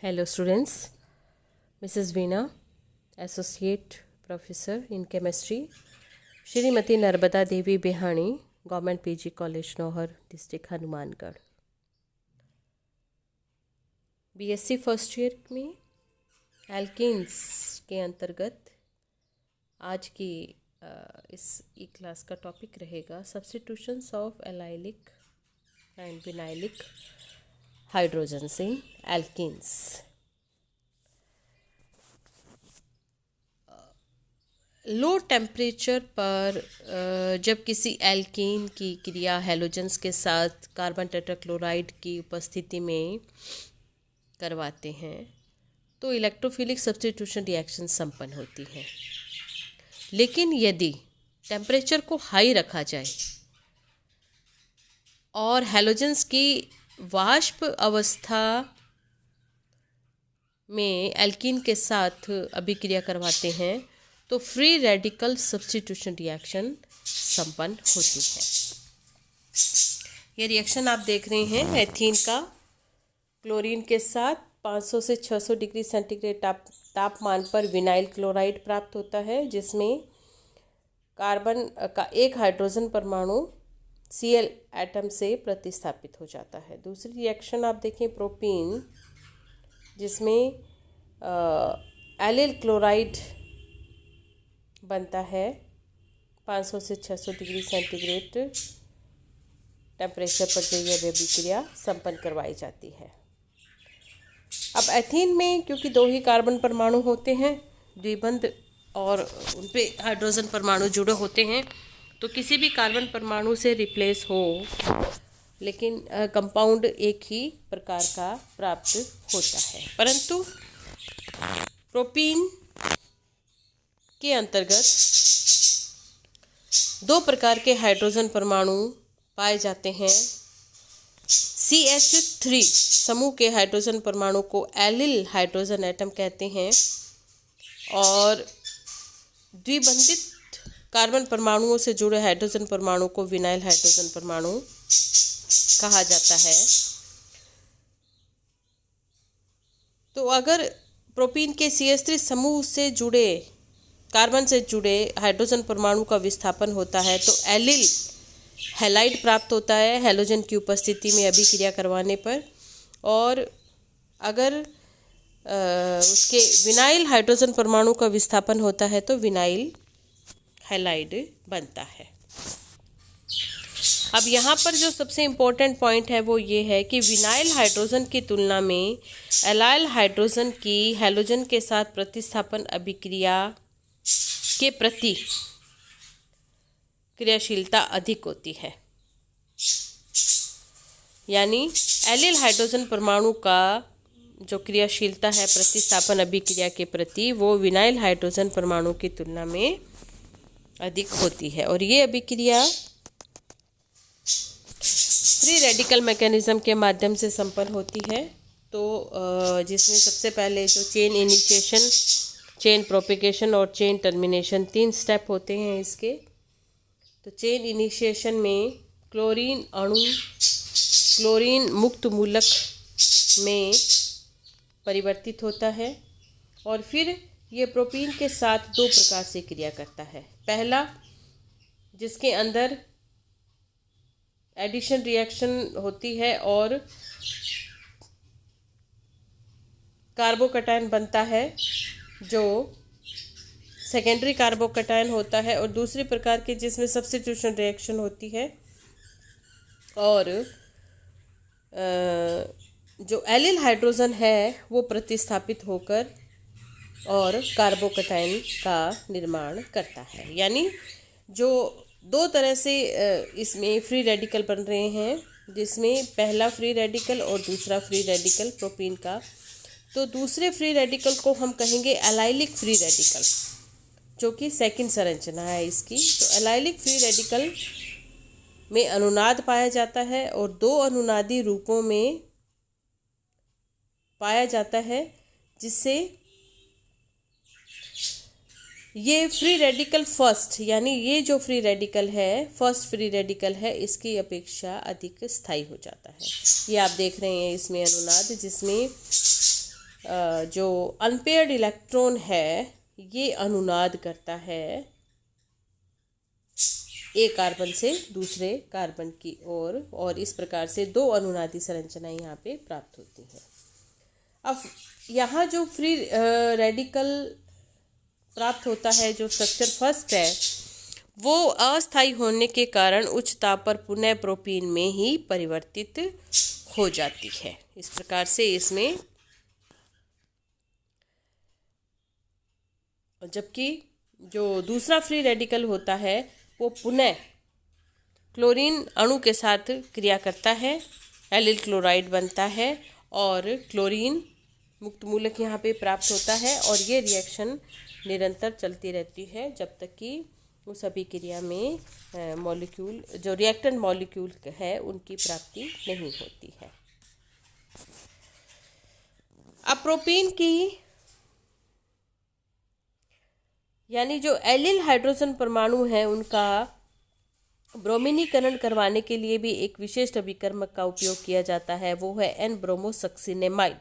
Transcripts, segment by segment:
Hello students, Mrs. Veena, Associate Professor in Chemistry, Shrimati Narmada Devi Bihani, government PG college Nohar, district Hanumangarh. BSc first year में alkenes के अंतर्गत आज की इस ई क्लास का टॉपिक रहेगा substitutions of allylic and vinylic hydrogens in alkenes. लो टेम्परेचर पर जब किसी एल्कीन की क्रिया हैलोजन्स के साथ कार्बन टेट्राक्लोराइड की उपस्थिति में करवाते हैं तो इलेक्ट्रोफिलिक सब्स्टिट्यूशन रिएक्शन संपन्न होती है। लेकिन यदि टेम्परेचर को हाई रखा जाए और हैलोजन्स की वाष्प अवस्था में एल्कीन के साथ अभिक्रिया करवाते हैं तो फ्री रेडिकल सब्स्टिट्यूशन रिएक्शन संपन्न होती है। ये रिएक्शन आप देख रहे हैं एथीन का क्लोरीन के साथ 500 से 600 डिग्री सेंटीग्रेड तापमान पर विनाइल क्लोराइड प्राप्त होता है, जिसमें कार्बन का एक हाइड्रोजन परमाणु Cl एटम से प्रतिस्थापित हो जाता है। दूसरी रिएक्शन आप देखें प्रोपीन, जिसमें एलिल क्लोराइड बनता है 500 से 600 डिग्री सेंटीग्रेड टेम्परेचर पर जो यह अभिक्रिया संपन्न करवाई जाती है। अब एथीन में क्योंकि दो ही कार्बन परमाणु होते हैं, द्विबंध और उन पे हाइड्रोजन परमाणु जुड़े होते हैं, तो किसी भी कार्बन परमाणु से रिप्लेस हो लेकिन कंपाउंड एक ही प्रकार का प्राप्त होता है। परंतु प्रोपीन के अंतर्गत दो प्रकार के हाइड्रोजन परमाणु पाए जाते हैं। CH3 समूह के हाइड्रोजन परमाणु को एलिल हाइड्रोजन एटम कहते हैं और द्विबंधित कार्बन परमाणुओं से जुड़े हाइड्रोजन परमाणु को विनाइल हाइड्रोजन परमाणु कहा जाता है। तो अगर प्रोपीन के CH3 समूह से जुड़े कार्बन से जुड़े हाइड्रोजन परमाणु का विस्थापन होता है तो एलिल हैलाइड प्राप्त होता है हैलोजन की उपस्थिति में अभिक्रिया करवाने पर, और अगर उसके विनाइल हाइड्रोजन परमाणु का विस्थापन होता है तो विनाइल हैलाइड बनता है। अब यहाँ पर जो सबसे इम्पोर्टेंट पॉइंट है वो ये है कि विनाइल हाइड्रोजन की तुलना में एलाइल हाइड्रोजन की हैलोजन के साथ प्रतिस्थापन अभिक्रिया के प्रति क्रियाशीलता अधिक होती है। यानी एलिल हाइड्रोजन परमाणु का जो क्रियाशीलता है प्रतिस्थापन अभिक्रिया के प्रति वो विनाइल हाइड्रोजन परमाणु की तुलना में अधिक होती है, और ये अभिक्रिया फ्री रेडिकल मैकेनिज्म के माध्यम से संपन्न होती है। तो जिसमें सबसे पहले जो चेन इनिशिएशन, चेन प्रोपिगेशन और चेन टर्मिनेशन 3 स्टेप होते हैं इसके। तो चेन इनिशिएशन में क्लोरीन अणु क्लोरीन मुक्त मूलक में परिवर्तित होता है और फिर ये प्रोपीन के साथ दो प्रकार से क्रिया करता है। पहला, जिसके अंदर एडिशन रिएक्शन होती है और कार्बोकैटायन बनता है जो सेकेंडरी कार्बोकैटायन होता है, और दूसरी प्रकार के जिसमें सब्स्टिट्यूशन रिएक्शन होती है और जो एलिल हाइड्रोजन है वो प्रतिस्थापित होकर और कार्बोकैटायन का निर्माण करता है। यानी जो दो तरह से इसमें फ्री रेडिकल बन रहे हैं, जिसमें पहला फ्री रेडिकल और दूसरा फ्री रेडिकल प्रोपीन का। तो दूसरे फ्री रेडिकल को हम कहेंगे एलाइलिक फ्री रेडिकल, जो कि सेकंड संरचना है इसकी। तो एलाइलिक फ्री रेडिकल में अनुनाद पाया जाता है और दो अनुनादी रूपों में पाया जाता है, जिससे ये फ्री रेडिकल फर्स्ट, यानी ये जो फ्री रेडिकल है फर्स्ट फ्री रेडिकल है, इसकी अपेक्षा अधिक स्थायी हो जाता है। ये आप देख रहे हैं इसमें अनुनाद, जिसमें जो अनपेयर्ड इलेक्ट्रॉन है ये अनुनाद करता है एक कार्बन से दूसरे कार्बन की ओर, और इस प्रकार से दो अनुनादी संरचनाएं यहाँ पे प्राप्त होती हैं। अब यहाँ जो फ्री रेडिकल प्राप्त होता है, जो स्ट्रक्चर फर्स्ट है, वो अस्थायी होने के कारण उच्च ताप पर पुनः प्रोपीन में ही परिवर्तित हो जाती है। इस प्रकार से इसमें, जबकि जो दूसरा फ्री रेडिकल होता है वो पुनः क्लोरीन अणु के साथ क्रिया करता है, एलिल क्लोराइड बनता है और क्लोरीन मुक्त मूलक यहाँ पे प्राप्त होता है, और ये रिएक्शन निरंतर चलती रहती है जब तक कि उस अभिक्रिया में मॉलिक्यूल, जो रिएक्टेंट मॉलिक्यूल है, उनकी प्राप्ति नहीं होती है। अब प्रोपीन की, यानी जो एलिल हाइड्रोजन परमाणु हैं, उनका ब्रोमीनीकरण करवाने के लिए भी एक विशेष अभिकर्मक का उपयोग किया जाता है, वो है एन ब्रोमोसक्सिनेमाइड।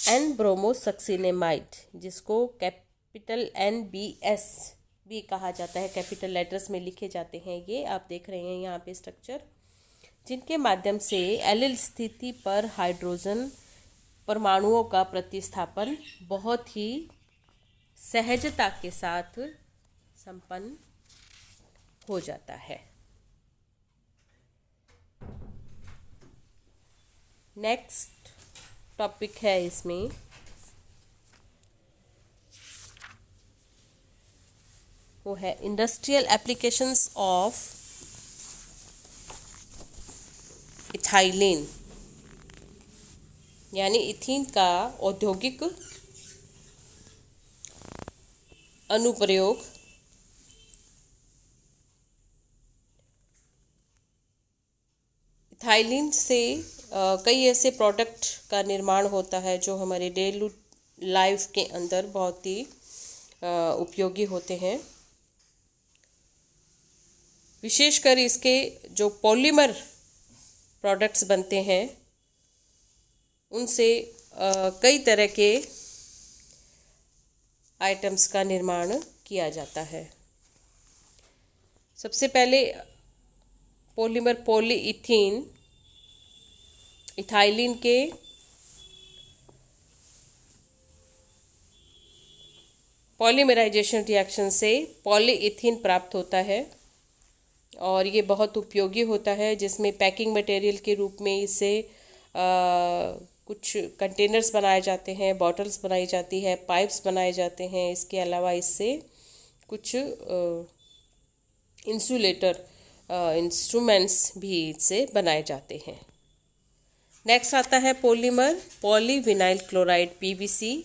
एन ब्रोमोसक्सिनेमाइड, जिसको कैपिटल NBS भी कहा जाता है, कैपिटल लेटर्स में लिखे जाते हैं। ये आप देख रहे हैं यहाँ पे स्ट्रक्चर, जिनके माध्यम से एलिल स्थिति पर हाइड्रोजन परमाणुओं का प्रतिस्थापन बहुत ही सहजता के साथ संपन्न हो जाता है। नेक्स्ट टॉपिक है इसमें वो है इंडस्ट्रियल एप्लीकेशंस ऑफ इथाइलिन, यानी इथीन का औद्योगिक अनुप्रयोग। इथाइलिन से कई ऐसे प्रोडक्ट का निर्माण होता है जो हमारे डेली लाइफ के अंदर बहुत ही उपयोगी होते हैं। विशेषकर इसके जो पॉलीमर प्रोडक्ट्स बनते हैं, उनसे कई तरह के आइटम्स का निर्माण किया जाता है। सबसे पहले पॉलीमर पॉलीइथीन, इथाइलिन के पॉलीमराइजेशन रिएक्शन से पॉलीइथीन प्राप्त होता है, और ये बहुत उपयोगी होता है, जिसमें पैकिंग मटेरियल के रूप में इससे कुछ कंटेनर्स बनाए जाते हैं, बॉटल्स बनाई जाती है, पाइप्स बनाए जाते हैं। इसके अलावा इससे कुछ इंसुलेटर इंस्ट्रूमेंट्स भी इससे बनाए जाते हैं। नेक्स्ट आता है polymer polyvinyl chloride PVC।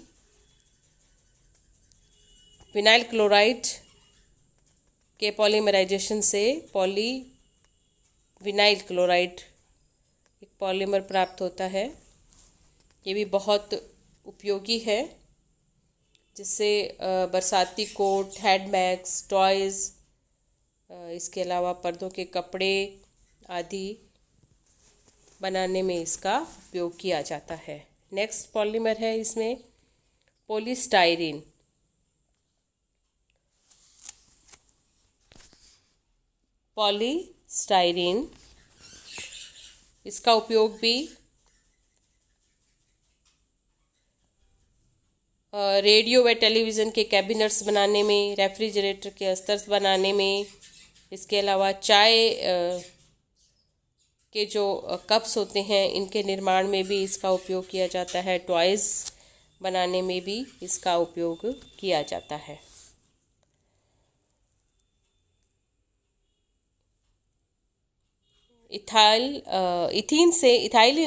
Vinyl chloride के पॉलीमराइजेशन से पॉलीविनाइल क्लोराइड एक पॉलीमर प्राप्त होता है। ये भी बहुत उपयोगी है, जिससे बरसाती कोट, हैंडबैग्स, टॉयज़, इसके अलावा पर्दों के कपड़े आदि बनाने में इसका उपयोग किया जाता है। नेक्स्ट पॉलीमर है इसमें पॉलीस्टाइरीन। पॉलीस्टाइरीन, इसका उपयोग भी रेडियो व टेलीविज़न के कैबिनेट्स बनाने में, रेफ्रिजरेटर के अस्तर्स बनाने में, इसके अलावा चाय के जो कप्स होते हैं, इनके निर्माण में भी इसका उपयोग किया जाता है। टॉयज़ बनाने में भी इसका उपयोग किया जाता है। इथाइलिन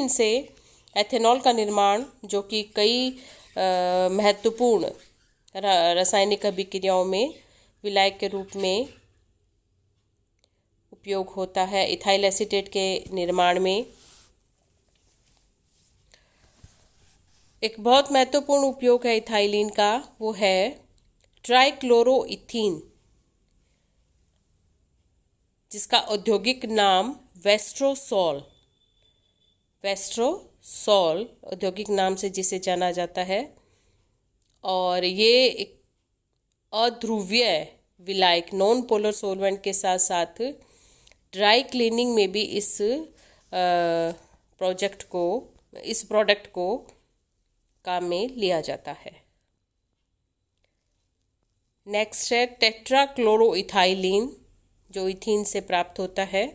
से एथेनॉल का निर्माण, जो कि कई महत्वपूर्ण रासायनिक अभिक्रियाओं में विलायक के रूप में उपयोग होता है। इथाइल एसीटेट के निर्माण में एक बहुत महत्वपूर्ण उपयोग है इथाइलिन का, वो है ट्राइक्लोरोइथीन, जिसका औद्योगिक नाम वेस्ट्रोसोल सॉल औद्योगिक नाम से जिसे जाना जाता है, और ये एक अध्रुवीय विलायक नॉन पोलर सोलवेंट के साथ साथ ड्राई क्लीनिंग में भी इस प्रोडक्ट को काम में लिया जाता है। नेक्स्ट है टेट्राक्लोरोइथाइलिन, जो इथीन से प्राप्त होता है।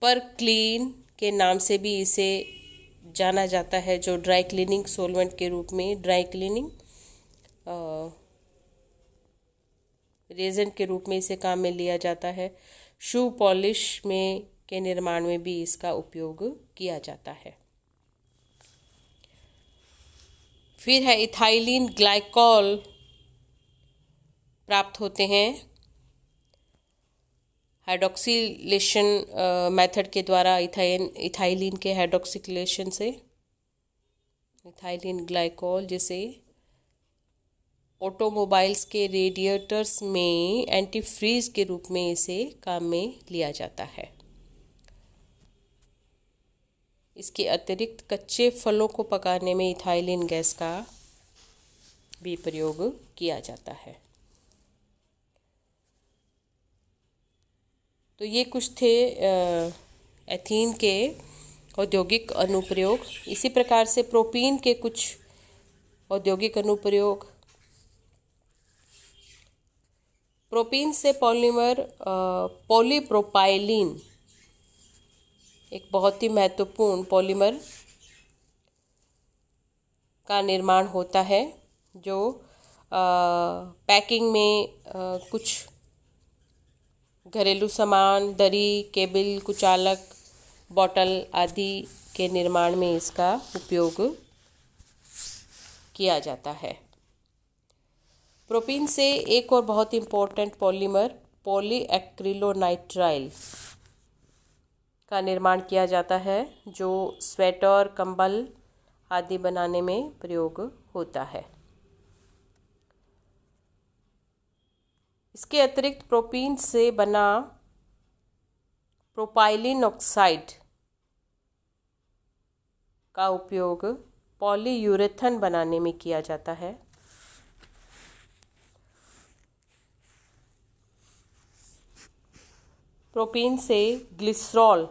परक्लीन के नाम से भी इसे जाना जाता है, जो ड्राई क्लीनिंग सोलवेंट के रूप में ड्राई क्लीनिंग रेजेंट के रूप में इसे काम में लिया जाता है। शू पॉलिश में के निर्माण में भी इसका उपयोग किया जाता है। फिर है इथाइलिन ग्लाइकॉल प्राप्त होते हैं हाइड्रॉक्सिलेशन मेथड के द्वारा। इथाइलिन के हाइड्रॉक्सिलेशन से इथाइलिन ग्लाइकॉल, जिसे ऑटोमोबाइल्स के रेडिएटर्स में एंटीफ्रीज के रूप में इसे काम में लिया जाता है। इसके अतिरिक्त कच्चे फलों को पकाने में इथाइलिन गैस का भी प्रयोग किया जाता है। तो ये कुछ थे एथीन के औद्योगिक अनुप्रयोग। इसी प्रकार से प्रोपीन के कुछ औद्योगिक अनुप्रयोग। प्रोपीन से पॉलीमर पॉलीप्रोपाइलीन एक बहुत ही महत्वपूर्ण पॉलीमर का निर्माण होता है, जो पैकिंग में कुछ घरेलू सामान, दरी, केबिल, कुचालक, बॉटल आदि के निर्माण में इसका उपयोग किया जाता है। प्रोपीन से एक और बहुत इम्पोर्टेंट पॉलीमर पॉलीएक्रिलोनाइट्राइल का निर्माण किया जाता है, जो स्वेटर, कंबल आदि बनाने में प्रयोग होता है। इसके अतिरिक्त प्रोपीन से बना प्रोपाइलिन ऑक्साइड का उपयोग पॉलीयूरेथन बनाने में किया जाता है। प्रोपीन से ग्लिसरॉल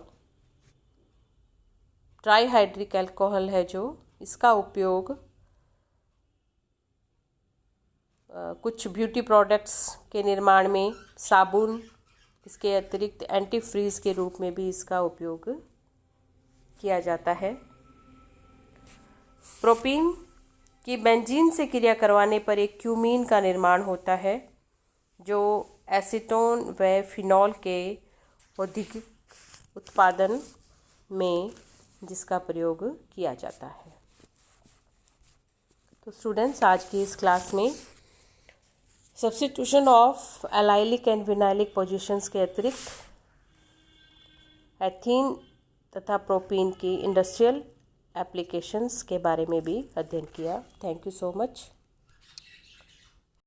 ट्राईहाइड्रिक अल्कोहल है, जो इसका उपयोग कुछ ब्यूटी प्रोडक्ट्स के निर्माण में, साबुन, इसके अतिरिक्त एंटीफ्रीज के रूप में भी इसका उपयोग किया जाता है। प्रोपीन की बेंजीन से क्रिया करवाने पर एक क्यूमीन का निर्माण होता है, जो एसीटोन व फिनॉल के औद्योगिक उत्पादन में जिसका प्रयोग किया जाता है। तो स्टूडेंट्स, आज की इस क्लास में substitution of allylic and vinylic positions के अतिरिक्त एथीन तथा प्रोपीन की इंडस्ट्रियल एप्लीकेशंस के बारे में भी अध्ययन किया। Thank you so much.